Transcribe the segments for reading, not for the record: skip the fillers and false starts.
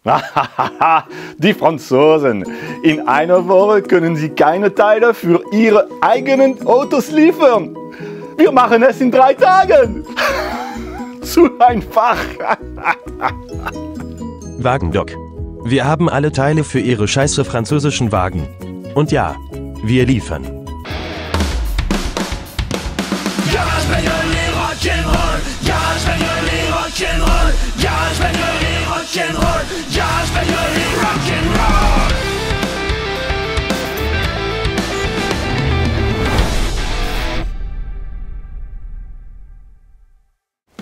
Die Franzosen. In einer Woche können sie keine Teile für ihre eigenen Autos liefern. Wir machen es in 3 Tagen. Zu einfach. Wagendoc. Wir haben alle Teile für Ihre scheiße französischen Wagen. Und ja, wir liefern. Ja, je vais gueuler rock'n'roll. Ja, je vais gueuler rock'n'roll. Ja, je vais gueuler rock'n'roll. Ja, je vais gueuler rock'n'roll.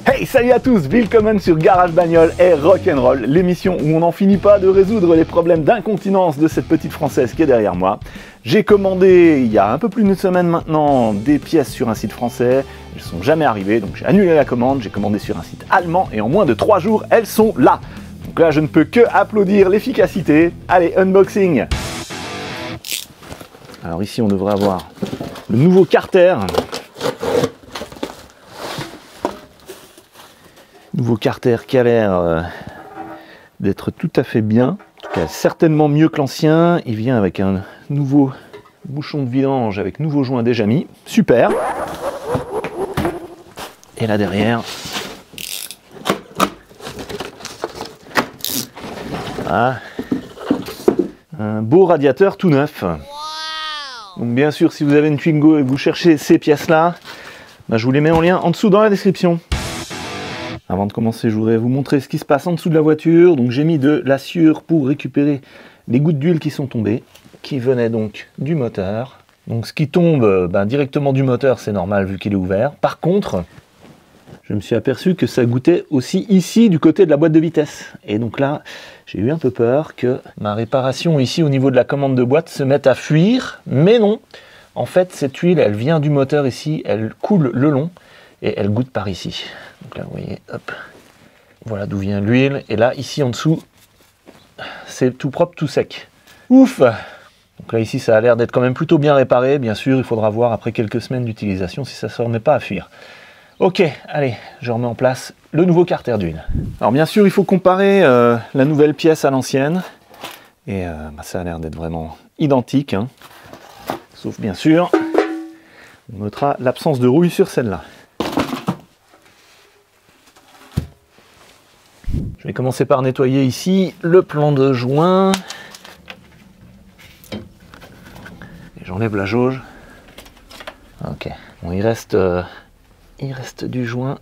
Hey, salut à tous, willkommen sur Garage Bagnole et Rock'n'Roll, l'émission où on n'en finit pas de résoudre les problèmes d'incontinence de cette petite française qui est derrière moi. J'ai commandé il y a un peu plus d'une semaine maintenant des pièces sur un site français, elles ne sont jamais arrivées, donc j'ai annulé la commande, j'ai commandé sur un site allemand et en moins de 3 jours, elles sont là. Donc là, je ne peux que applaudir l'efficacité. Allez, unboxing. Alors ici, on devrait avoir le nouveau Carter. Nouveau Carter qui a l'air d'être tout à fait bien, en tout cas certainement mieux que l'ancien. Il vient avec un nouveau bouchon de vidange avec nouveau joint déjà mis, super. Et là derrière, ah, un beau radiateur tout neuf. Donc bien sûr, si vous avez une Twingo et que vous cherchez ces pièces-là, bah, je vous les mets en lien en dessous dans la description. Avant de commencer, je voudrais vous montrer ce qui se passe en dessous de la voiture. Donc j'ai mis de l'assure pour récupérer les gouttes d'huile qui sont tombées, qui venaient donc du moteur. Donc ce qui tombe directement du moteur, c'est normal vu qu'il est ouvert. Par contre, je me suis aperçu que ça goûtait aussi ici du côté de la boîte de vitesse. Et donc là, j'ai eu un peu peur que ma réparation ici au niveau de la commande de boîte se mette à fuir. Mais non, en fait cette huile, elle vient du moteur ici, elle coule le long et elle goûte par ici. Donc là, vous voyez, hop, voilà d'où vient l'huile. Et là, ici en dessous, c'est tout propre, tout sec. Ouf! Donc là, ici, ça a l'air d'être quand même plutôt bien réparé. Bien sûr, il faudra voir après quelques semaines d'utilisation si ça ne se remet pas à fuir. Ok, allez, je remets en place le nouveau Carter d'huile. Alors bien sûr, il faut comparer la nouvelle pièce à l'ancienne. Et ça a l'air d'être vraiment identique, hein. Sauf bien sûr, on notera l'absence de rouille sur celle-là. Je vais commencer par nettoyer ici le plan de joint. Et j'enlève la jauge. Ok, bon, il reste du joint.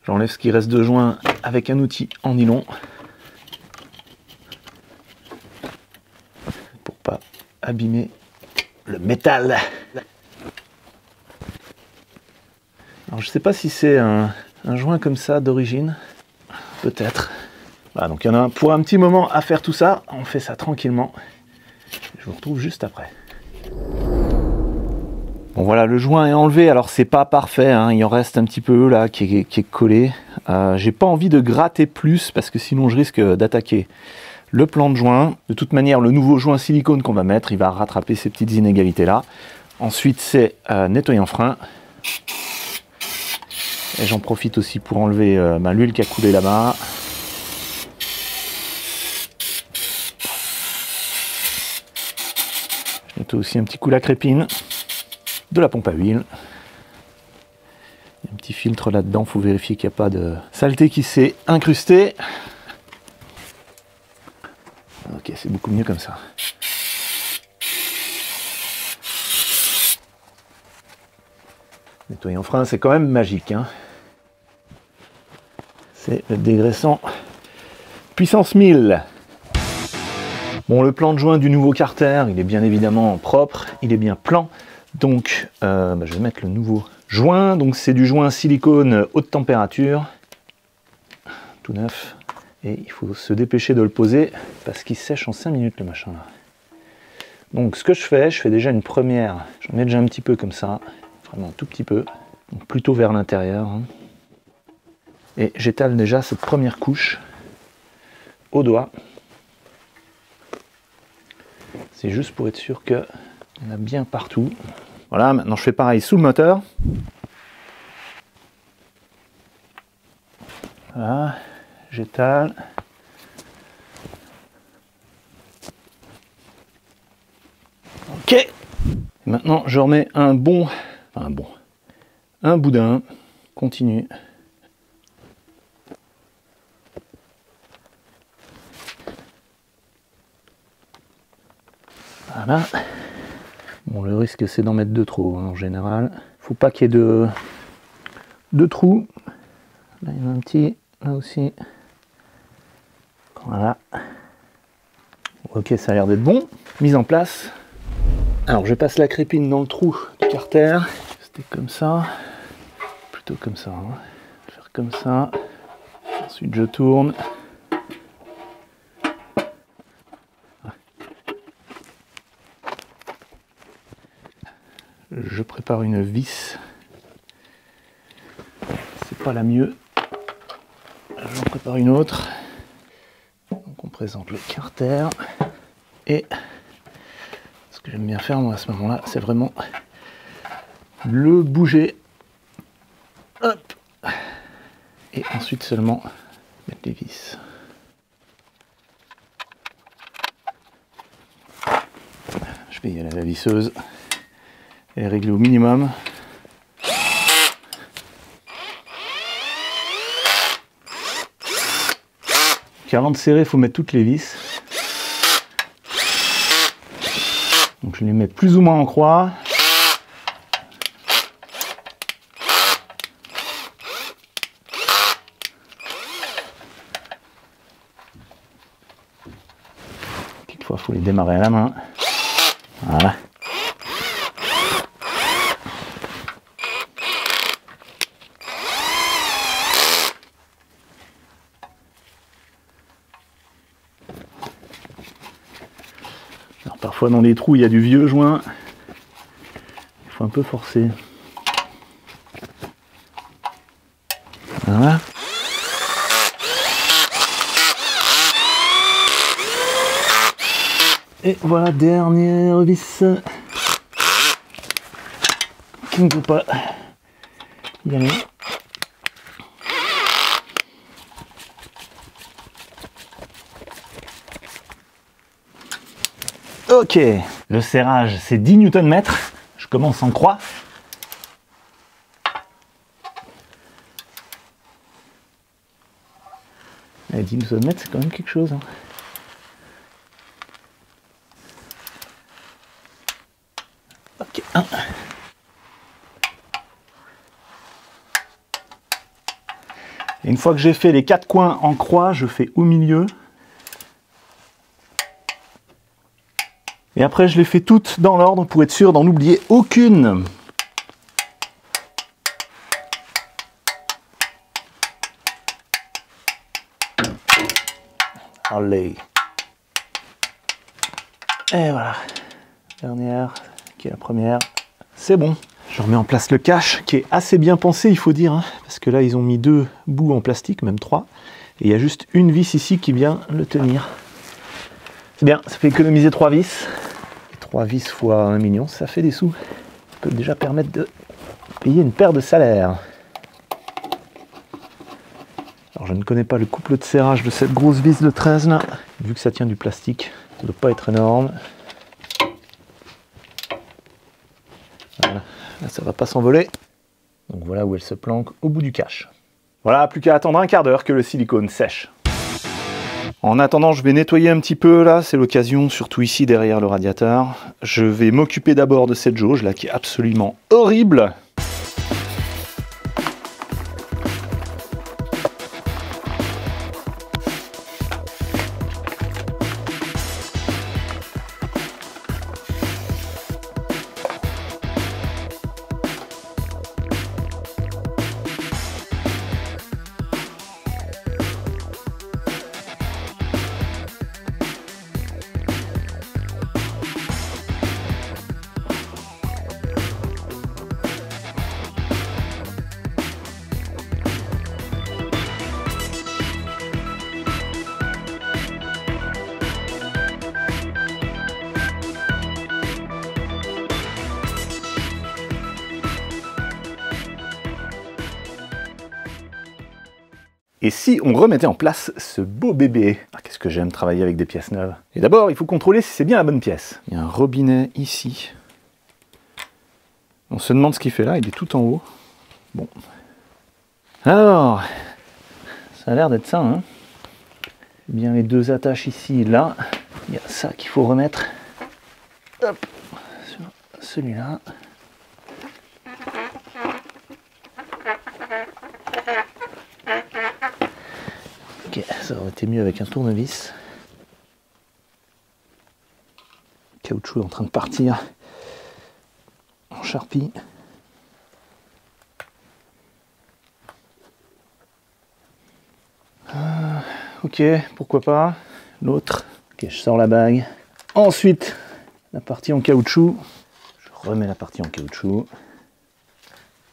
J'enlève ce qui reste de joint avec un outil en nylon. Pour pas abîmer le métal. Alors je sais pas si c'est un joint comme ça d'origine, peut-être. Voilà, donc il y en a pour un petit moment à faire tout ça. On fait ça tranquillement. Je vous retrouve juste après. Bon voilà, le joint est enlevé. Alors c'est pas parfait, hein. Il en reste un petit peu là qui est collé. J'ai pas envie de gratter plus parce que sinon je risque d'attaquer le plan de joint. De toute manière, le nouveau joint silicone qu'on va mettre, il va rattraper ces petites inégalités là. Ensuite c'est nettoyer en frein. Et j'en profite aussi pour enlever l'huile qui a coulé là-bas. Je nettoie aussi un petit coup la crépine de la pompe à huile. Il y a un petit filtre là-dedans, il faut vérifier qu'il n'y a pas de saleté qui s'est incrustée. Ok, c'est beaucoup mieux comme ça. Nettoyer en frein, c'est quand même magique, hein. C'est le dégraissant puissance 1000. Bon, le plan de joint du nouveau Carter, il est bien évidemment propre, il est bien plan. Donc, je vais mettre le nouveau joint. Donc, c'est du joint silicone haute température, tout neuf. Et il faut se dépêcher de le poser parce qu'il sèche en 5 minutes le machin là. Donc, ce que je fais déjà une première. J'en mets déjà un petit peu comme ça, vraiment un tout petit peu, donc plutôt vers l'intérieur, hein. Et j'étale déjà cette première couche au doigt. C'est juste pour être sûr qu'il y en a bien partout. Voilà, maintenant je fais pareil sous le moteur. Voilà, J'étale. Ok. Et maintenant, je remets un boudin continu. Voilà. Bon, le risque c'est d'en mettre de trop en général. Faut pas qu'il y ait de trous. Là il y en a un petit, là aussi. Voilà. Ok, ça a l'air d'être bon. Mise en place. Alors je passe la crépine dans le trou du carter. C'était comme ça. Plutôt comme ça. Hein. Je vais faire comme ça. Ensuite je tourne. Je prépare une vis. C'est pas la mieux. J'en prépare une autre. Donc on présente le carter. Et ce que j'aime bien faire moi à ce moment-là, c'est vraiment le bouger. Hop. Et ensuite seulement mettre les vis. Je vais y aller à la visseuse. Elle est réglée au minimum. Donc avant de serrer, il faut mettre toutes les vis. Donc je les mets plus ou moins en croix. Quelquefois, il faut les démarrer à la main. Voilà. Alors, parfois dans les trous il y a du vieux joint, il faut un peu forcer. Voilà. Et voilà, dernière vis qui ne peut pas y aller. Ok, le serrage c'est 10 Nm, je commence en croix. Et 10 Nm c'est quand même quelque chose. Hein. Ok, 1. Et une fois que j'ai fait les 4 coins en croix, je fais au milieu. Et après, je les fais toutes dans l'ordre pour être sûr d'en oublier aucune. Allez. Et voilà. Dernière, qui est la première. C'est bon. Je remets en place le cache, qui est assez bien pensé, il faut dire. Hein, parce que là, ils ont mis 2 bouts en plastique, même 3. Et il y a juste une vis ici qui vient le tenir. C'est bien, ça fait économiser 3 vis. 3 vis fois 1 million, ça fait des sous. Ça peut déjà permettre de payer une paire de salaires. Alors je ne connais pas le couple de serrage de cette grosse vis de 13 là. Vu que ça tient du plastique, ça ne doit pas être énorme. Voilà, là ça ne va pas s'envoler. Donc voilà où elle se planque au bout du cache. Voilà, plus qu'à attendre un quart d'heure que le silicone sèche. En attendant, je vais nettoyer un petit peu là, c'est l'occasion, surtout ici derrière le radiateur. Je vais m'occuper d'abord de cette jauge là qui est absolument horrible. Et si on remettait en place ce beau bébé? Ah, qu'est-ce que j'aime travailler avec des pièces neuves. Et d'abord, il faut contrôler si c'est bien la bonne pièce. Il y a un robinet ici. On se demande ce qu'il fait là, il est tout en haut. Bon. Alors, ça a l'air d'être ça, hein. Bien les deux attaches ici et là. Il y a ça qu'il faut remettre. Hop, sur celui-là. Ok, ça aurait été mieux avec un tournevis. Le caoutchouc est en train de partir en charpie. Ok, pourquoi pas. L'autre. Ok, je sors la bague. Ensuite, la partie en caoutchouc. Je remets la partie en caoutchouc.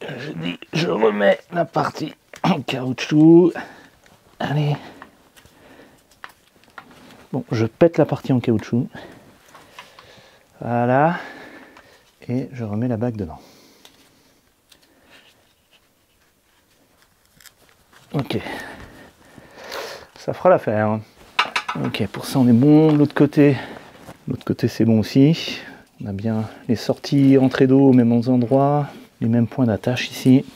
Je dis, je remets la partie en caoutchouc. Allez. Bon, je pète la partie en caoutchouc. Voilà. Et je remets la bague dedans. Ok. Ça fera l'affaire. Ok, pour ça on est bon. De l'autre côté c'est bon aussi. On a bien les sorties entrées d'eau aux mêmes endroits, les mêmes points d'attache ici.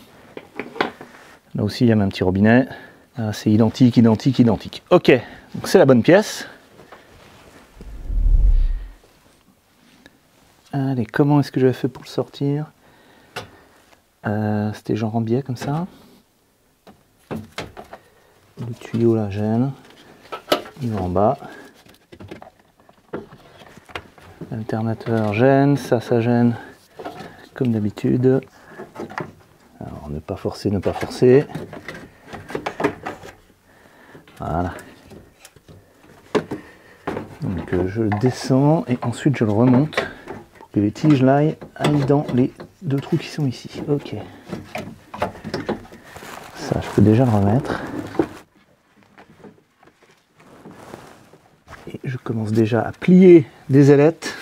Là aussi il y a un petit robinet. Ah, c'est identique, identique, identique. Ok, donc c'est la bonne pièce. Allez, comment est-ce que j'avais fait pour le sortir? C'était genre en biais comme ça. Le tuyau là gêne. Il va en bas. L'alternateur gêne, ça gêne. Comme d'habitude. Alors ne pas forcer, ne pas forcer. Voilà. Donc je le descends et ensuite je le remonte pour que les tiges là aillent dans les deux trous qui sont ici. Ok. Ça, je peux déjà le remettre. Et je commence déjà à plier des ailettes.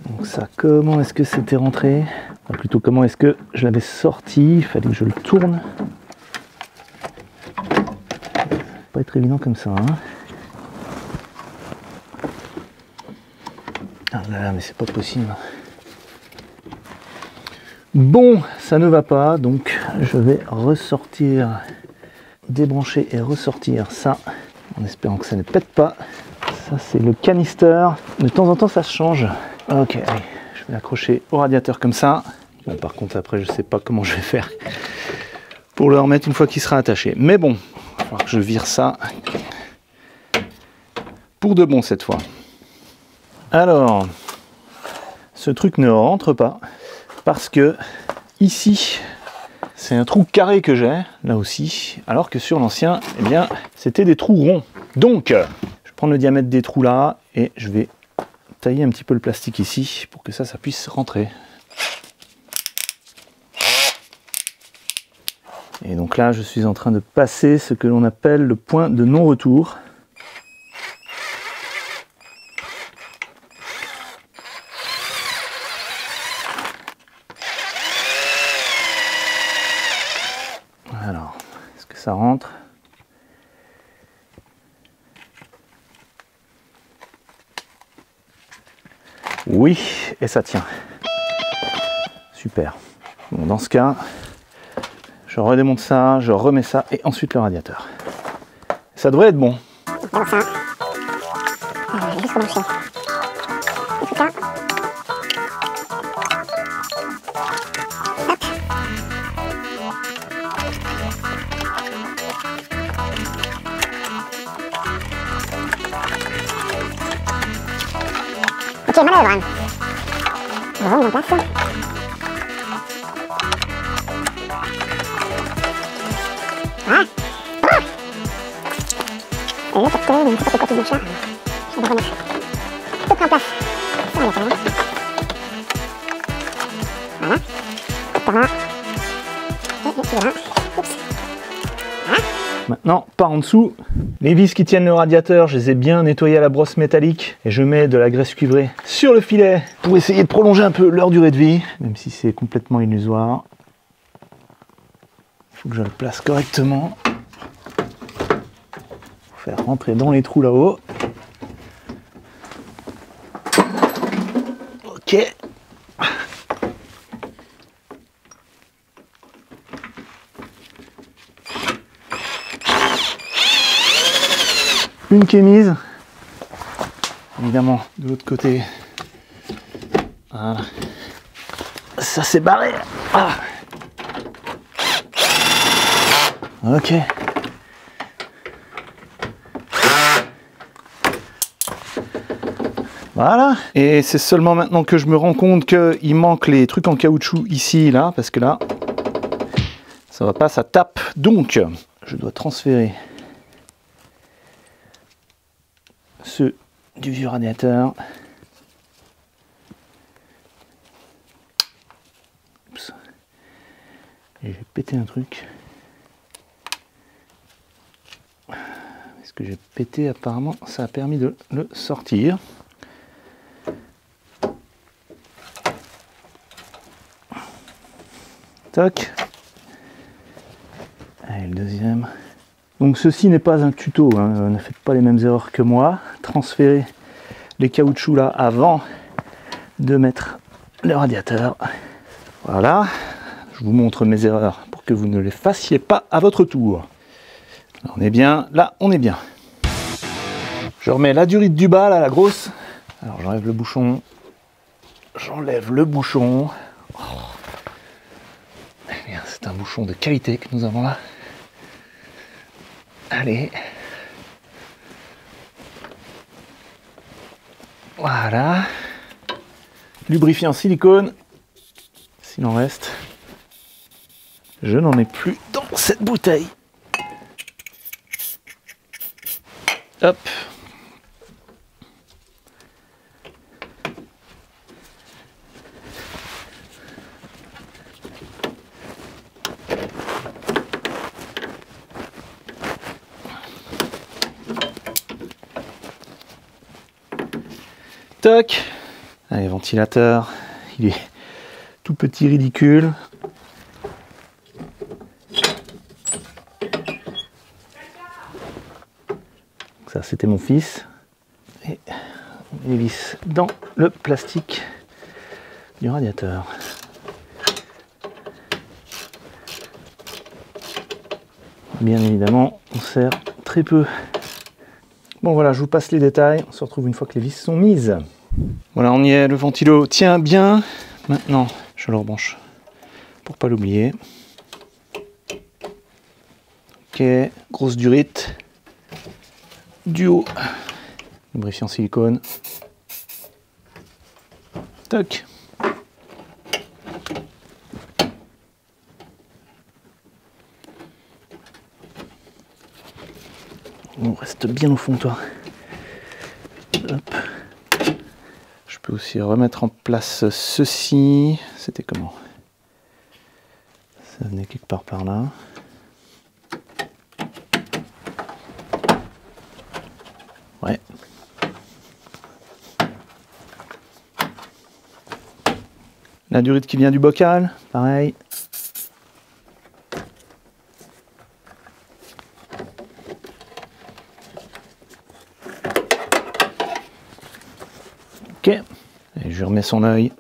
Donc ça, comment est-ce que c'était rentré? Enfin, plutôt, comment est-ce que je l'avais sorti? Il fallait que je le tourne. Ça va pas être évident comme ça, hein. Ah là là, mais c'est pas possible. Bon, ça ne va pas, donc je vais ressortir, débrancher et ressortir ça, en espérant que ça ne pète pas. Ça c'est le canister, de temps en temps ça se change. Ok, allez, je vais l'accrocher au radiateur comme ça. Bon, par contre après je sais pas comment je vais faire pour le remettre une fois qu'il sera attaché. Mais bon, il va falloir que je vire ça pour de bon cette fois. Alors, ce truc ne rentre pas. Parce que ici, c'est un trou carré que j'ai, là aussi, alors que sur l'ancien, eh bien, c'était des trous ronds. Donc, je prends le diamètre des trous là, et je vais tailler un petit peu le plastique ici, pour que ça puisse rentrer. Et donc là, je suis en train de passer ce que l'on appelle le point de non-retour. Alors, est-ce que ça rentre? Oui, et ça tient. Super. Bon, dans ce cas, je redémonte ça, je remets ça, et ensuite le radiateur. Ça devrait être bon. D'abord ça. Juste rebrancher. Et tout ça. Hop. Ok, manœuvre. On remet en place. Voilà. Et là, pour que ça fait pas tout boucher, je vais remettre tout en place. Ça va faire. Voilà. Par là. Et le tuyau là. Oups. Voilà. Maintenant, par en dessous, Les vis qui tiennent le radiateur, je les ai bien nettoyées à la brosse métallique et je mets de la graisse cuivrée sur le filet pour essayer de prolonger un peu leur durée de vie, même si c'est complètement illusoire. Il faut que je le place correctement pour faire rentrer dans les trous là-haut. Ok. Une qui est mise, évidemment de l'autre côté, voilà. Ça s'est barré, ah. Ok. Voilà, et c'est seulement maintenant que je me rends compte qu'il manque les trucs en caoutchouc ici, là, parce que là, ça va pas, ça tape, donc je dois transférer ceux du vieux radiateur. Oups. Et j'ai pété un truc. Ce que j'ai pété, apparemment, ça a permis de le sortir. Tac. Allez, le deuxième. Donc ceci n'est pas un tuto, hein. Ne faites pas les mêmes erreurs que moi. Transférez les caoutchoucs là avant de mettre le radiateur. Voilà, je vous montre mes erreurs pour que vous ne les fassiez pas à votre tour. Là, on est bien, là on est bien. Je remets la durite du bas là, la grosse. Alors j'enlève le bouchon. J'enlève le bouchon. Oh. Eh bien, c'est un bouchon de qualité que nous avons là. Allez. Voilà. Lubrifiant silicone. S'il en reste. Je n'en ai plus dans cette bouteille. Hop. Toc. Allez, ventilateur, il est tout petit, ridicule. Ça, c'était mon fils. Et on les visse dans le plastique du radiateur. Bien évidemment, on sert très peu. Bon voilà, je vous passe les détails. On se retrouve une fois que les vis sont mises. Voilà, on y est, le ventilo tient bien. Maintenant, je le rebranche pour pas l'oublier. Ok, grosse durite. Duo. Lubrifiant silicone. Toc. On reste bien au fond, toi. Hop. Je peux aussi remettre en place ceci. C'était comment? Ça venait quelque part par là. Ouais. La durite qui vient du bocal, pareil. Ok, et je remets son œil.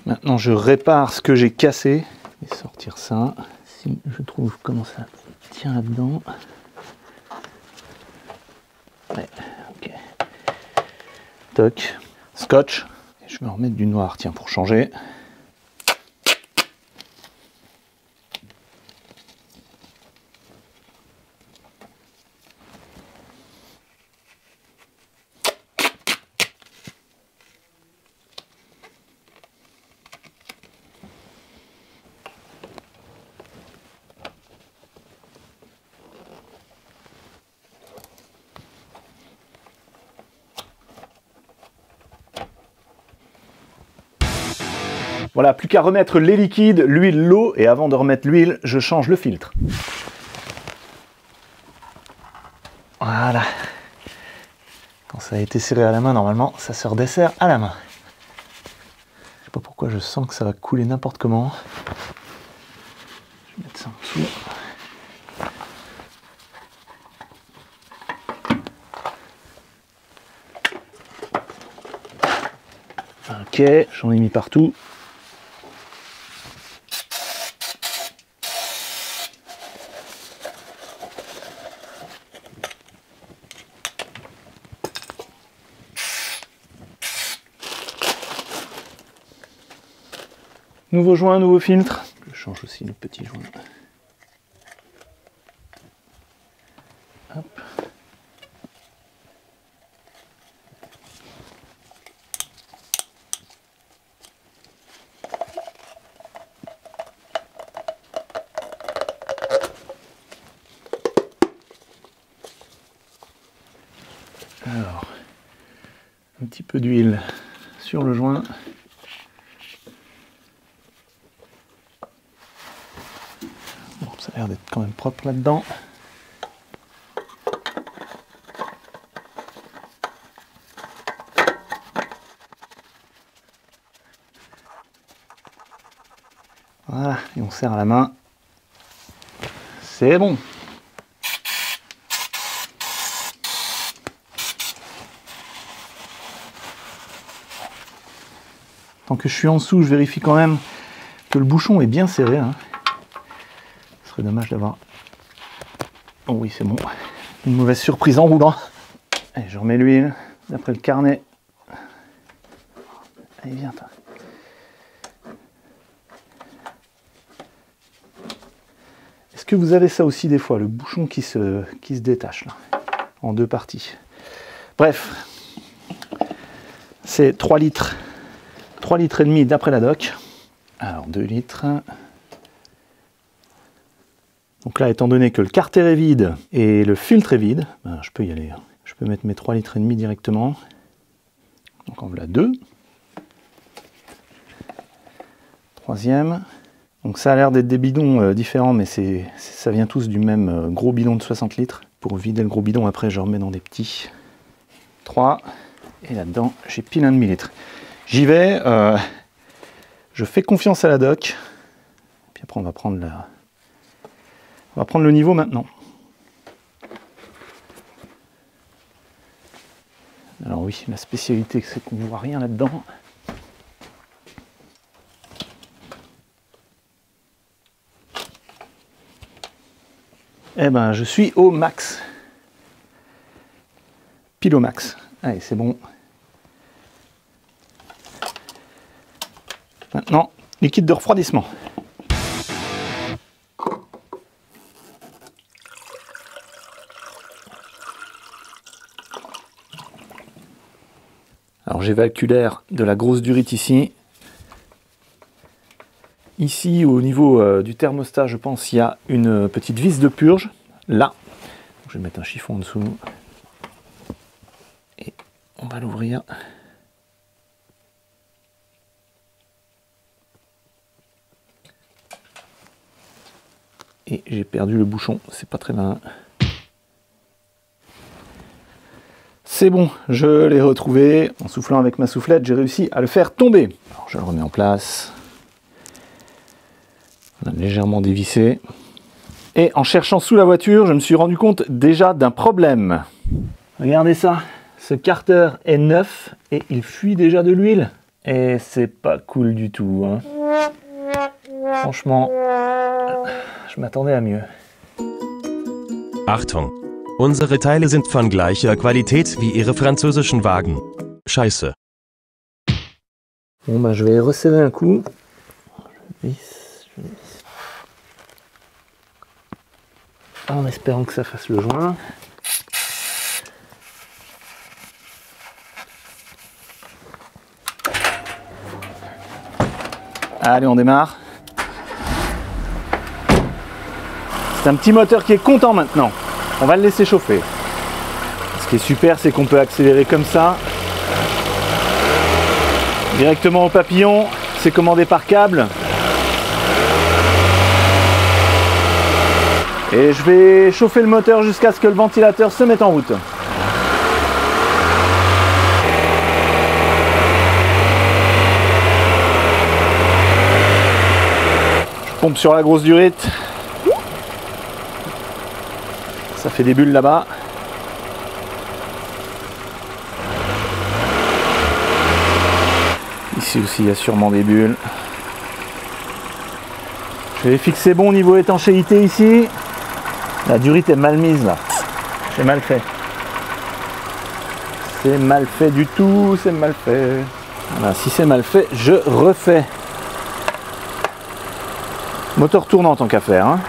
Maintenant je répare ce que j'ai cassé. Je vais sortir ça. Si je trouve comment ça tient là-dedans. Ouais, ok. Toc. Scotch. Et je vais en remettre du noir, tiens, pour changer. Voilà, plus qu'à remettre les liquides, l'huile, l'eau, et avant de remettre l'huile, je change le filtre. Voilà. Quand ça a été serré à la main, normalement, ça se redessert à la main. Je sais pas pourquoi je sens que ça va couler n'importe comment. Je vais mettre ça en dessous. Ok, j'en ai mis partout. Nouveau joint, nouveau filtre. Je change aussi le petit joint. Hop. Alors, un petit peu d'huile sur le joint. Bon, ça a l'air d'être quand même propre là-dedans. Voilà, et on serre à la main. C'est bon. Tant que je suis en dessous, je vérifie quand même que le bouchon est bien serré. Hein. Ce serait dommage d'avoir... Oh oui, c'est bon. Une mauvaise surprise en roulant. Allez, je remets l'huile d'après le carnet. Allez, viens, toi. Est-ce que vous avez ça aussi des fois, le bouchon qui se détache là, en deux parties? Bref, c'est 3 litres. 3 litres et demi d'après la doc. Alors 2 litres. Donc là, étant donné que le carter est vide et le filtre est vide, ben, je peux y aller. Je peux mettre mes 3 litres et demi directement. Donc en voilà 2. Troisième. Donc ça a l'air d'être des bidons différents, mais ça vient tous du même gros bidon de 60 litres. Pour vider le gros bidon, après je remets dans des petits. 3. Et là-dedans, j'ai pile un demi-litre. J'y vais, je fais confiance à la doc, puis après on va prendre le niveau maintenant. Alors oui, la spécialité c'est qu'on ne voit rien là-dedans. Eh ben je suis au max. Pile au max. Allez, c'est bon. Maintenant, liquide de refroidissement. Alors j'évacue l'air de la grosse durite ici. Ici, au niveau du thermostat, je pense, il y a une petite vis de purge. Là, je vais mettre un chiffon en dessous. Et on va l'ouvrir. Et j'ai perdu le bouchon, c'est pas très malin. C'est bon, je l'ai retrouvé. En soufflant avec ma soufflette, j'ai réussi à le faire tomber. Alors je le remets en place. On a légèrement dévissé. Et en cherchant sous la voiture, je me suis rendu compte déjà d'un problème. Regardez ça, ce carter est neuf et il fuit déjà de l'huile. Et c'est pas cool du tout. Hein. Franchement... Je m'attendais à mieux. Achtung! Unsere Teile sind von gleicher Qualität wie Ihre französischen Wagen. Scheiße. Bon bah je vais resserrer un coup. Je visse. En espérant que ça fasse le joint. Allez, on démarre. C'est un petit moteur qui est content maintenant. On va le laisser chauffer. Ce qui est super, c'est qu'on peut accélérer comme ça. Directement au papillon. C'est commandé par câble. Et je vais chauffer le moteur jusqu'à ce que le ventilateur se mette en route. Je pompe sur la grosse durite. Ça fait des bulles là-bas. Ici aussi, il y a sûrement des bulles. Je vais fixer bon niveau étanchéité ici. La durite est mal mise là. C'est mal fait. C'est mal fait du tout, c'est mal fait. Voilà, si c'est mal fait, je refais. Moteur tournant tant qu'à faire. Hein.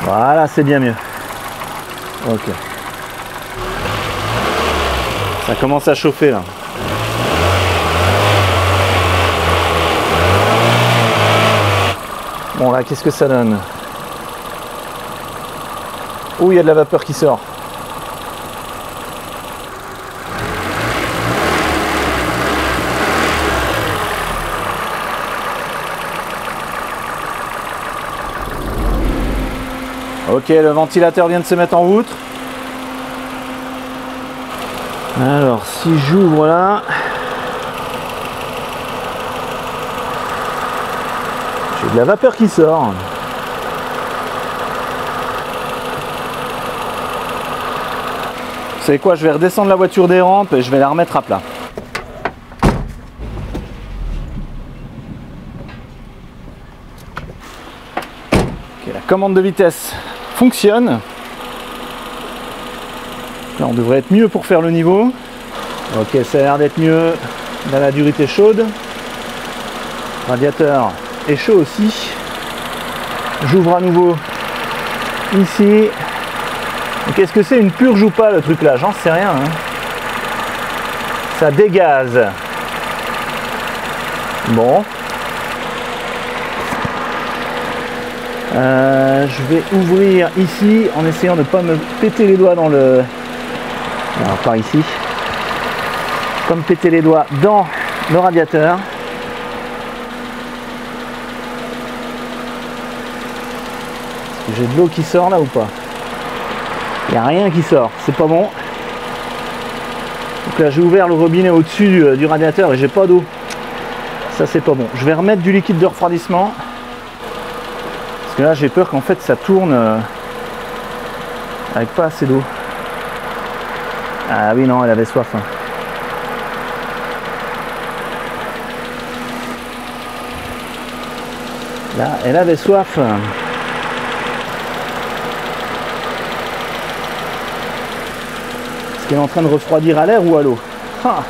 Voilà, c'est bien mieux. Ok. Ça commence à chauffer là. Bon là, qu'est-ce que ça donne? Oh, il y a de la vapeur qui sort. Ok, le ventilateur vient de se mettre en route. Alors, si j'ouvre là, j'ai de la vapeur qui sort. Vous savez quoi, je vais redescendre la voiture des rampes et je vais la remettre à plat. Ok, la commande de vitesse fonctionne. Là, on devrait être mieux pour faire le niveau. Ok, ça a l'air d'être mieux. Là, la durite est chaude. Le radiateur est chaud aussi. J'ouvre à nouveau ici. Qu'est-ce que c'est, une purge ou pas le truc là? J'en sais rien. Hein. Ça dégaze. Bon. Je vais ouvrir ici en essayant de ne pas me péter les doigts dans le... Alors par ici. Pas me péter les doigts dans le radiateur. Est-ce que j'ai de l'eau qui sort là ou pas? Il n'y a rien qui sort, c'est pas bon. Donc là j'ai ouvert le robinet au-dessus du radiateur et j'ai pas d'eau. Ça c'est pas bon. Je vais remettre du liquide de refroidissement. Parce que là j'ai peur qu'en fait ça tourne avec pas assez d'eau. Ah oui non, elle avait soif. Hein. Là, elle avait soif. Est-ce qu'elle est en train de refroidir à l'air ou à l'eau? Ah.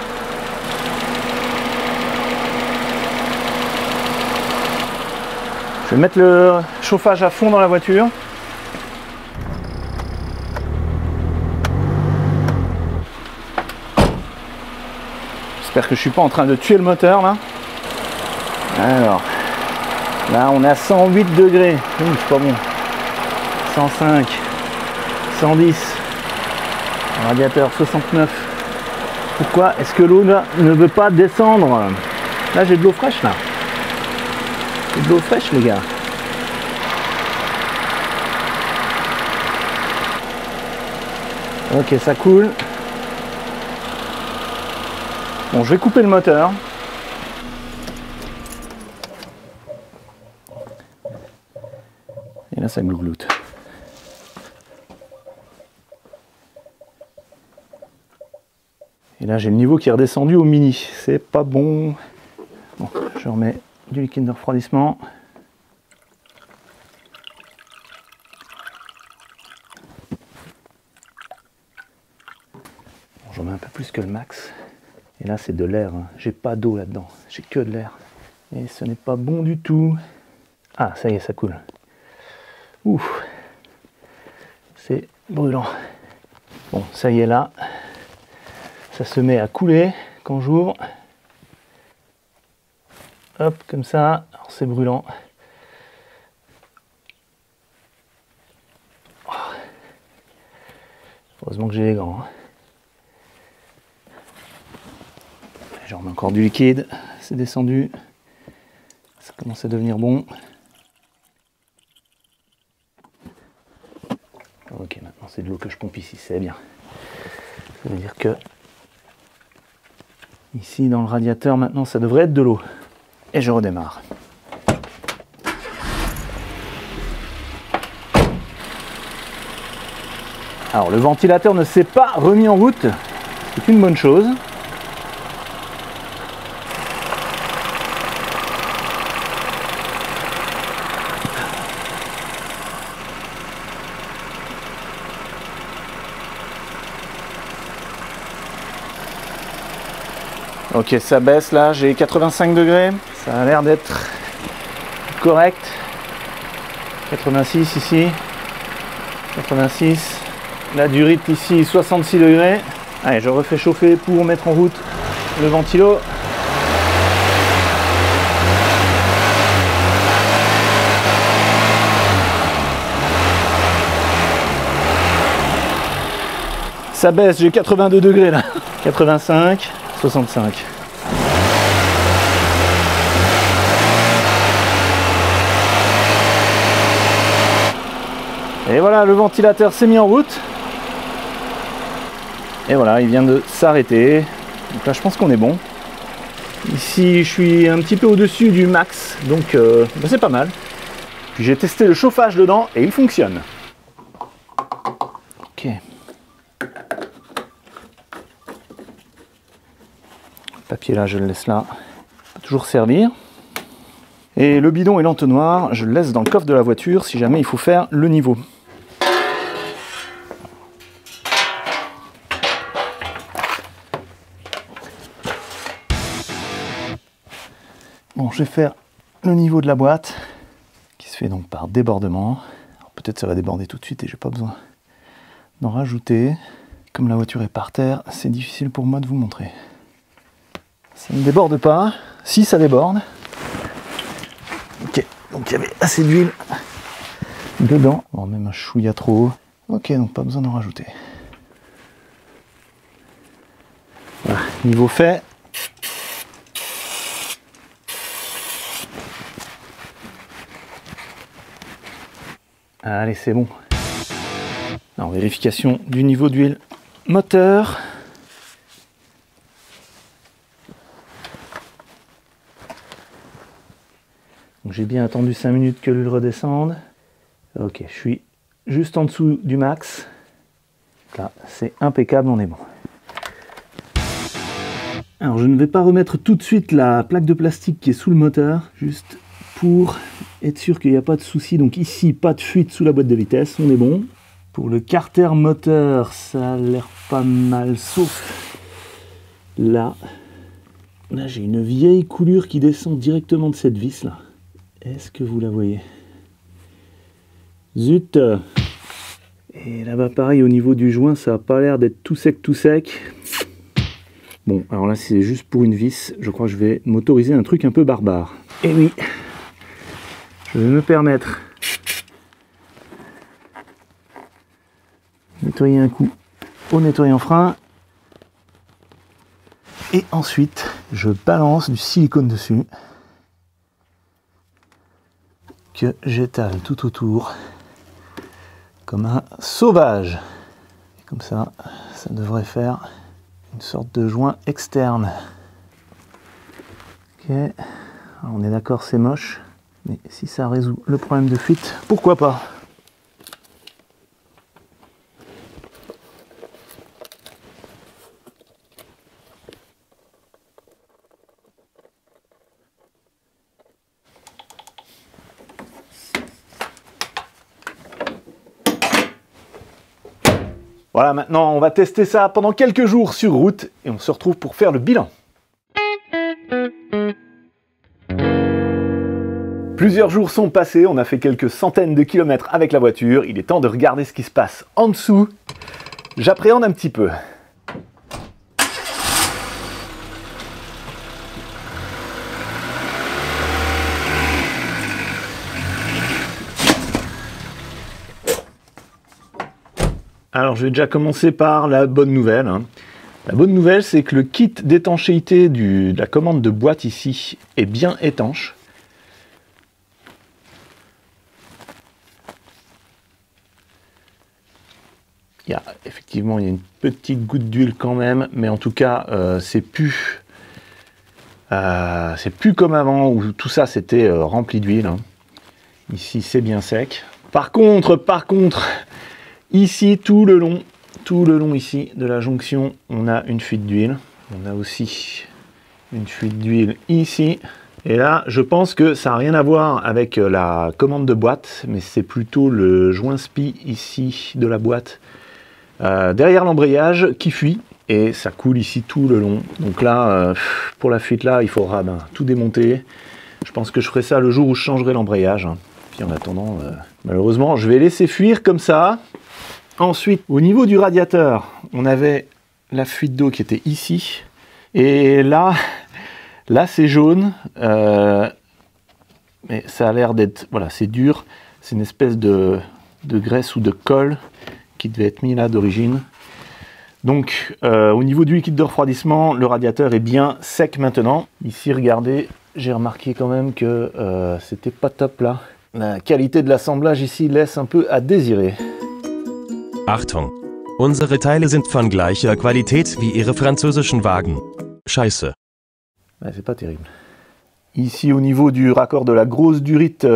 Je vais mettre le chauffage à fond dans la voiture. J'espère que je suis pas en train de tuer le moteur là. Alors, là on est à 108 degrés. C'est pas bon. 105, 110. Radiateur 69. Pourquoi est-ce que l'eau ne veut pas descendre? Là j'ai de l'eau fraîche là. J'ai de l'eau fraîche les gars. Ok, ça coule. Bon, je vais couper le moteur. Et là ça glougloute. Et là j'ai le niveau qui est redescendu au mini, c'est pas bon. Bon, je remets du liquide de refroidissement. Bon, j'en mets un peu plus que le max. Et là c'est de l'air, hein. J'ai pas d'eau là-dedans, j'ai que de l'air. Et ce n'est pas bon du tout. Ah ça y est, ça coule. Ouf, c'est brûlant. Bon, ça y est là. Ça se met à couler quand j'ouvre. Hop, comme ça. Alors c'est brûlant. Heureusement que j'ai les gants. Je remets encore du liquide, c'est descendu. Ça commence à devenir bon. Ok, maintenant c'est de l'eau que je pompe ici, c'est bien. Ça veut dire que ici dans le radiateur, maintenant ça devrait être de l'eau. Et je redémarre. Alors le ventilateur ne s'est pas remis en route, c'est une bonne chose. Ok, ça baisse là, j'ai 85 degrés, ça a l'air d'être correct. 86 ici, 86, la durite ici 66 degrés. Allez, je refais chauffer pour mettre en route le ventilo. Ça baisse, j'ai 82 degrés là, 85. 65. Et voilà, le ventilateur s'est mis en route. Et voilà, il vient de s'arrêter. Donc là, je pense qu'on est bon. Ici, je suis un petit peu au-dessus du max, donc c'est pas mal. Puis j'ai testé le chauffage dedans et il fonctionne. Ok. Le papier là, je le laisse là, peut toujours servir. Et le bidon et l'entonnoir, je le laisse dans le coffre de la voiture si jamais il faut faire le niveau. Bon, je vais faire le niveau de la boîte, qui se fait donc par débordement. Peut-être ça va déborder tout de suite et j'ai pas besoin d'en rajouter. Comme la voiture est par terre, c'est difficile pour moi de vous montrer. Ça ne déborde pas. Si, ça déborde. Ok, donc il y avait assez d'huile dedans. Bon, même un chouïa trop haut. Ok, donc pas besoin d'en rajouter. Voilà, niveau fait. Allez, c'est bon. Alors, vérification du niveau d'huile moteur. J'ai bien attendu 5 minutes que l'huile redescende. Ok, je suis juste en dessous du max. Là, c'est impeccable, on est bon. Alors, je ne vais pas remettre tout de suite la plaque de plastique qui est sous le moteur, juste pour être sûr qu'il n'y a pas de souci. Donc ici, pas de fuite sous la boîte de vitesse, on est bon. Pour le carter moteur, ça a l'air pas mal, sauf là. Là, j'ai une vieille coulure qui descend directement de cette vis là. Est-ce que vous la voyez? Zut! Et là-bas, pareil, au niveau du joint, ça n'a pas l'air d'être tout sec, tout sec. Bon, alors là, c'est juste pour une vis. Je crois que je vais m'autoriser un truc un peu barbare. Et oui, je vais me permettre de nettoyer un coup au nettoyant frein. Et ensuite, je balance du silicone dessus, que j'étale tout autour comme un sauvage. Et comme ça, ça devrait faire une sorte de joint externe. Ok, alors on est d'accord, c'est moche, mais si ça résout le problème de fuite, pourquoi pas? Voilà, maintenant on va tester ça pendant quelques jours sur route et on se retrouve pour faire le bilan. Plusieurs jours sont passés, on a fait quelques centaines de kilomètres avec la voiture, il est temps de regarder ce qui se passe en dessous. J'appréhende un petit peu. Alors je vais déjà commencer par la bonne nouvelle. La bonne nouvelle, c'est que le kit d'étanchéité de la commande de boîte ici est bien étanche. Effectivement, il y a une petite goutte d'huile quand même, mais en tout cas, c'est plus comme avant où tout ça c'était rempli d'huile. Ici, c'est bien sec. Par contre, ici, tout le long ici de la jonction, on a une fuite d'huile. On a aussi une fuite d'huile ici. Et là, je pense que ça n'a rien à voir avec la commande de boîte, mais c'est plutôt le joint spi ici de la boîte. Derrière l'embrayage qui fuit et ça coule ici tout le long. Donc là, pour la fuite là, il faudra tout démonter. Je pense que je ferai ça le jour où je changerai l'embrayage. Puis en attendant, malheureusement, je vais laisser fuir comme ça. Ensuite, au niveau du radiateur, on avait la fuite d'eau qui était ici. Et là c'est jaune. Mais ça a l'air d'être... Voilà, c'est dur. C'est une espèce de graisse ou de colle qui devait être mis là d'origine. Donc au niveau du liquide de refroidissement, le radiateur est bien sec maintenant. Ici, regardez, j'ai remarqué quand même que c'était pas top là. La qualité de l'assemblage ici laisse un peu à désirer. Achtung! Unsere Teile sind von gleicher Qualität wie Ihre französischen Wagen. Scheiße. Ouais, c'est pas terrible. Ici, au niveau du raccord de la grosse durite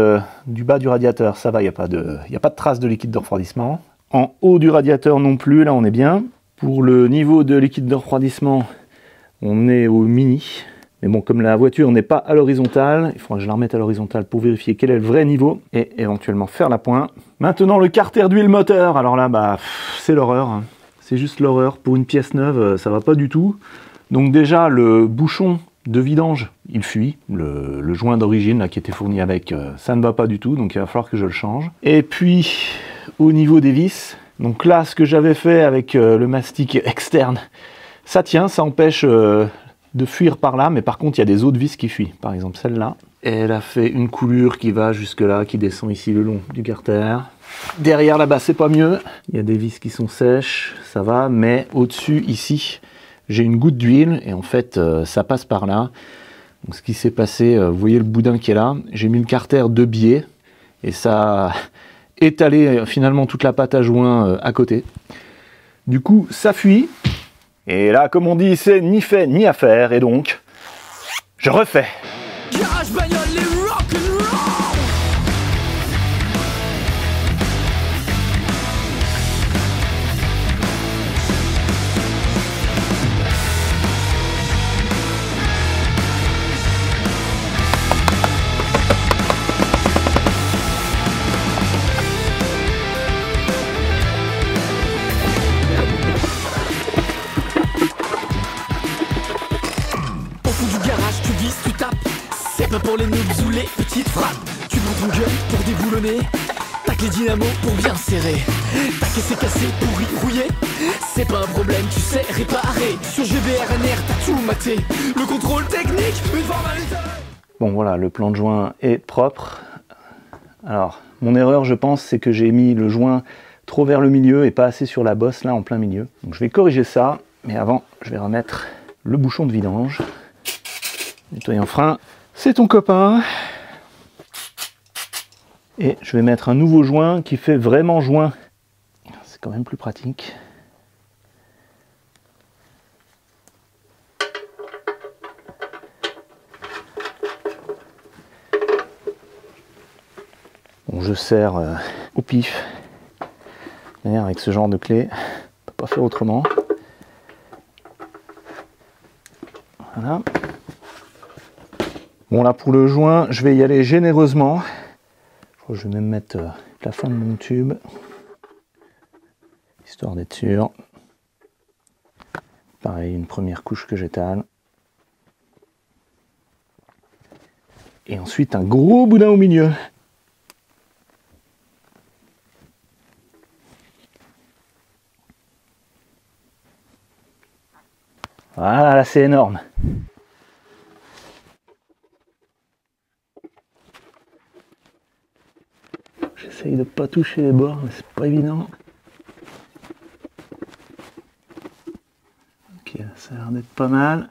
du bas du radiateur, ça va, il n'y a pas de trace de liquide de refroidissement. En haut du radiateur non plus, là on est bien. Pour le niveau de liquide de refroidissement, on est au mini. Mais bon, comme la voiture n'est pas à l'horizontale, il faudra que je la remette à l'horizontale pour vérifier quel est le vrai niveau et éventuellement faire la pointe. Maintenant, le carter d'huile moteur. Alors là, c'est l'horreur. C'est juste l'horreur. Pour une pièce neuve, ça va pas du tout. Donc déjà, le bouchon de vidange, il fuit. Le joint d'origine là qui était fourni avec, ça ne va pas du tout. Donc il va falloir que je le change. Et puis, au niveau des vis, donc là, ce que j'avais fait avec le mastic externe, ça tient, ça empêche de fuir par là, mais par contre, il y a des autres vis qui fuient. Par exemple, celle-là. Elle a fait une coulure qui va jusque là, qui descend ici le long du carter. Derrière, là-bas, c'est pas mieux. Il y a des vis qui sont sèches, ça va, mais au-dessus, ici, j'ai une goutte d'huile, et en fait, ça passe par là. Donc, ce qui s'est passé, vous voyez le boudin qui est là, j'ai mis le carter de biais, et ça a étalé finalement toute la pâte à joint à côté. Du coup, ça fuit. Et là, comme on dit, c'est ni fait ni à faire, et donc, je refais. Garage bagnole, les rock'n'roll. Pour les noobs ou les petites frappes, tu prends ton gun pour déboulonner, tac les dynamos pour bien serrer, tac et c'est cassé, pourri, rouillé, c'est pas un problème, tu sais réparer. Sur GBRNR t'as tout maté, le contrôle technique, une formalité. Bon voilà, le plan de joint est propre. Alors, mon erreur je pense c'est que j'ai mis le joint trop vers le milieu et pas assez sur la bosse là en plein milieu. Donc je vais corriger ça, mais avant je vais remettre le bouchon de vidange. Nettoyant frein. C'est ton copain. Et je vais mettre un nouveau joint qui fait vraiment joint. C'est quand même plus pratique. Bon, je serre au pif. D'ailleurs, avec ce genre de clé, on ne peut pas faire autrement. Voilà. Bon là pour le joint, je vais y aller généreusement. Je crois que je vais même mettre la fin de mon tube, histoire d'être sûr. Pareil, une première couche que j'étale. Et ensuite un gros boudin au milieu. Voilà, là c'est énorme. J'essaye de ne pas toucher les bords, mais c'est pas évident. Ok, ça a l'air d'être pas mal.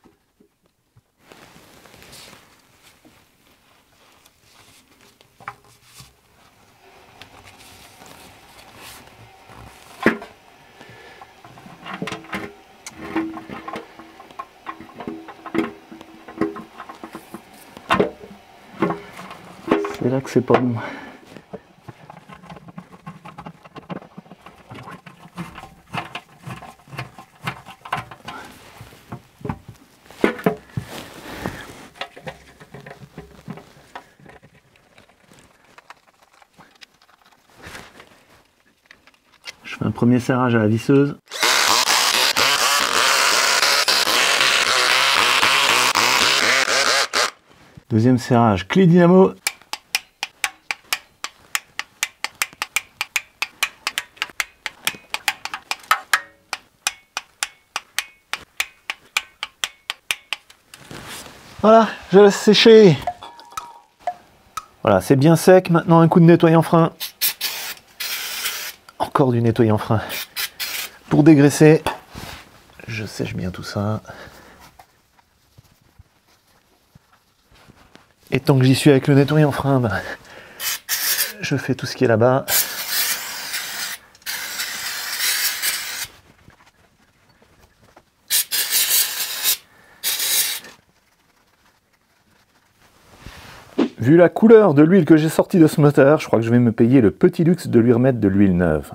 C'est là que c'est pas bon. Je fais un premier serrage à la visseuse. Deuxième serrage, clé dynamo. Voilà, je laisse sécher. Voilà, c'est bien sec. Maintenant, un coup de nettoyant frein. Encore du nettoyant frein. Pour dégraisser, je sèche bien tout ça. Et tant que j'y suis avec le nettoyant frein, ben, je fais tout ce qui est là-bas. Vu la couleur de l'huile que j'ai sortie de ce moteur, je crois que je vais me payer le petit luxe de lui remettre de l'huile neuve.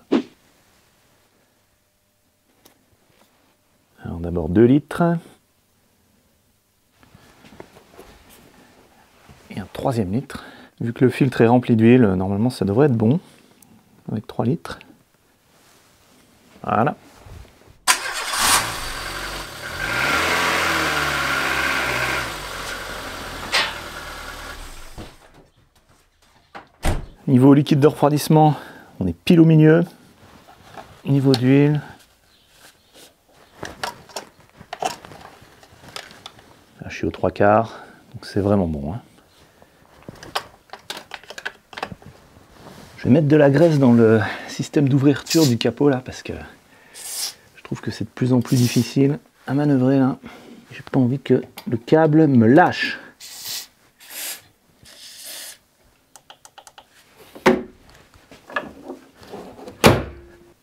Alors d'abord 2 litres. Et un 3e litre. Vu que le filtre est rempli d'huile, normalement ça devrait être bon. Avec 3 litres. Voilà. Niveau liquide de refroidissement, on est pile au milieu. Niveau d'huile. Là, je suis aux 3/4, donc c'est vraiment bon. Hein. Je vais mettre de la graisse dans le système d'ouverture du capot là, parce que je trouve que c'est de plus en plus difficile à manœuvrer là. J'ai pas envie que le câble me lâche.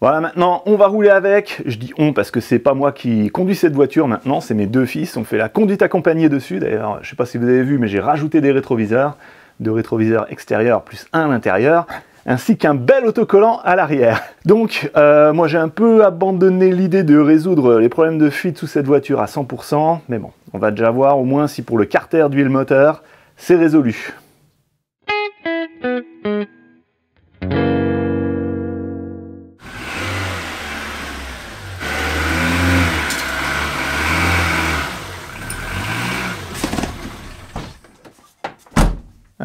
Voilà, maintenant on va rouler avec. Je dis on parce que c'est pas moi qui conduis cette voiture maintenant, c'est mes 2 fils. On fait la conduite accompagnée dessus. D'ailleurs, je sais pas si vous avez vu, mais j'ai rajouté des rétroviseurs. 2 rétroviseurs extérieurs plus un à l'intérieur, ainsi qu'un bel autocollant à l'arrière. Donc moi j'ai un peu abandonné l'idée de résoudre les problèmes de fuite sous cette voiture à 100%. Mais bon, on va déjà voir au moins si pour le carter d'huile moteur, c'est résolu.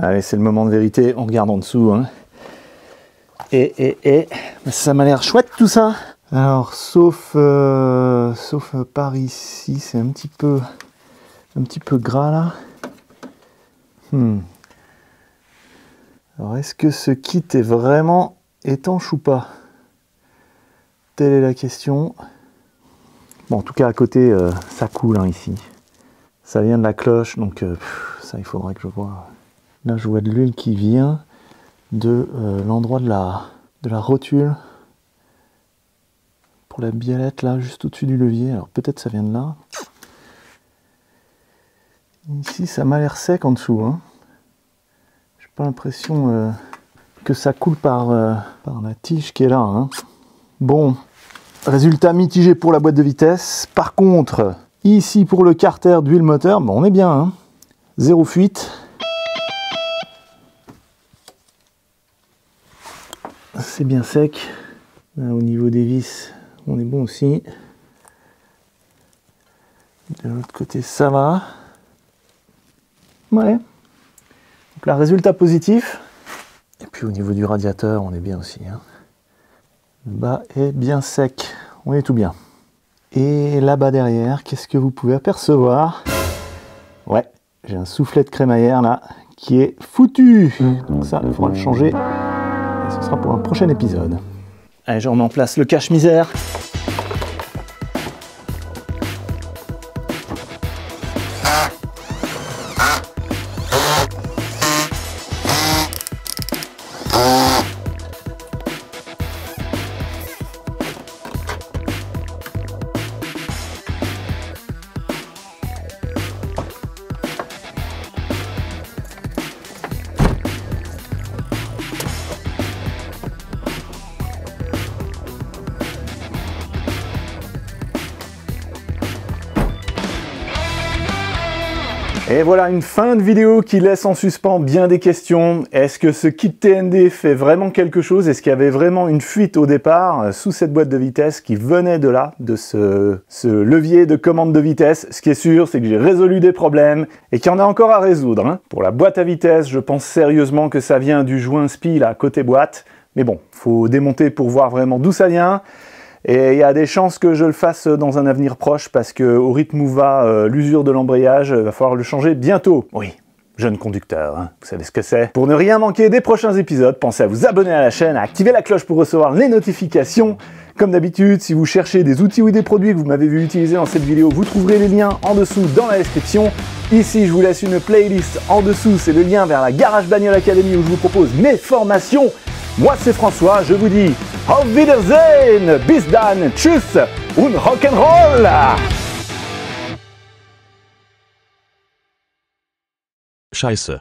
Allez, c'est le moment de vérité, on regarde en dessous. Hein. Ça m'a l'air chouette tout ça. Alors, sauf par ici, c'est un petit peu gras là. Alors, est-ce que ce kit est vraiment étanche ou pas? Telle est la question. Bon, en tout cas, à côté, ça coule hein, ici. Ça vient de la cloche, donc ça, il faudrait que je vois. Là, je vois de l'huile qui vient de l'endroit de la rotule pour la biellette, là, juste au-dessus du levier. Alors, peut-être ça vient de là. Ici, ça m'a l'air sec en dessous. Hein. J'ai pas l'impression que ça coule par la tige qui est là. Hein. Bon, résultat mitigé pour la boîte de vitesse. Par contre, ici, pour le carter d'huile moteur, bon, on est bien. Hein. Zéro fuite. C'est bien sec. Là, au niveau des vis, on est bon aussi. De l'autre côté, ça va. Ouais. Donc là, résultat positif. Et puis au niveau du radiateur, on est bien aussi. Hein. Le bas est bien sec. On est tout bien. Et là-bas derrière, qu'est-ce que vous pouvez apercevoir? Ouais, j'ai un soufflet de crémaillère là qui est foutu. Donc ça, il faudra le changer. Et ce sera pour un prochain épisode. Allez, je remets en place le cache-misère. Et voilà une fin de vidéo qui laisse en suspens bien des questions. Est-ce que ce kit TND fait vraiment quelque chose? Est-ce qu'il y avait vraiment une fuite au départ sous cette boîte de vitesse qui venait de là, de ce levier de commande de vitesse? Ce qui est sûr, c'est que j'ai résolu des problèmes et qu'il y en a encore à résoudre, hein. Pour la boîte à vitesse, je pense sérieusement que ça vient du joint SPI là, côté boîte. Mais bon, faut démonter pour voir vraiment d'où ça vient. Et il y a des chances que je le fasse dans un avenir proche parce que au rythme où va l'usure de l'embrayage, il va falloir le changer bientôt. Oui, jeune conducteur, hein, vous savez ce que c'est. Pour ne rien manquer des prochains épisodes, pensez à vous abonner à la chaîne, à activer la cloche pour recevoir les notifications. Comme d'habitude, si vous cherchez des outils ou des produits que vous m'avez vu utiliser dans cette vidéo, vous trouverez les liens en dessous dans la description. Ici, je vous laisse une playlist en dessous, c'est le lien vers la Garage Bagnole Academy où je vous propose mes formations. Moi, c'est François, je vous dis Auf Wiedersehen, bis dann, tschüss und Rock'n'Roll. Scheiße.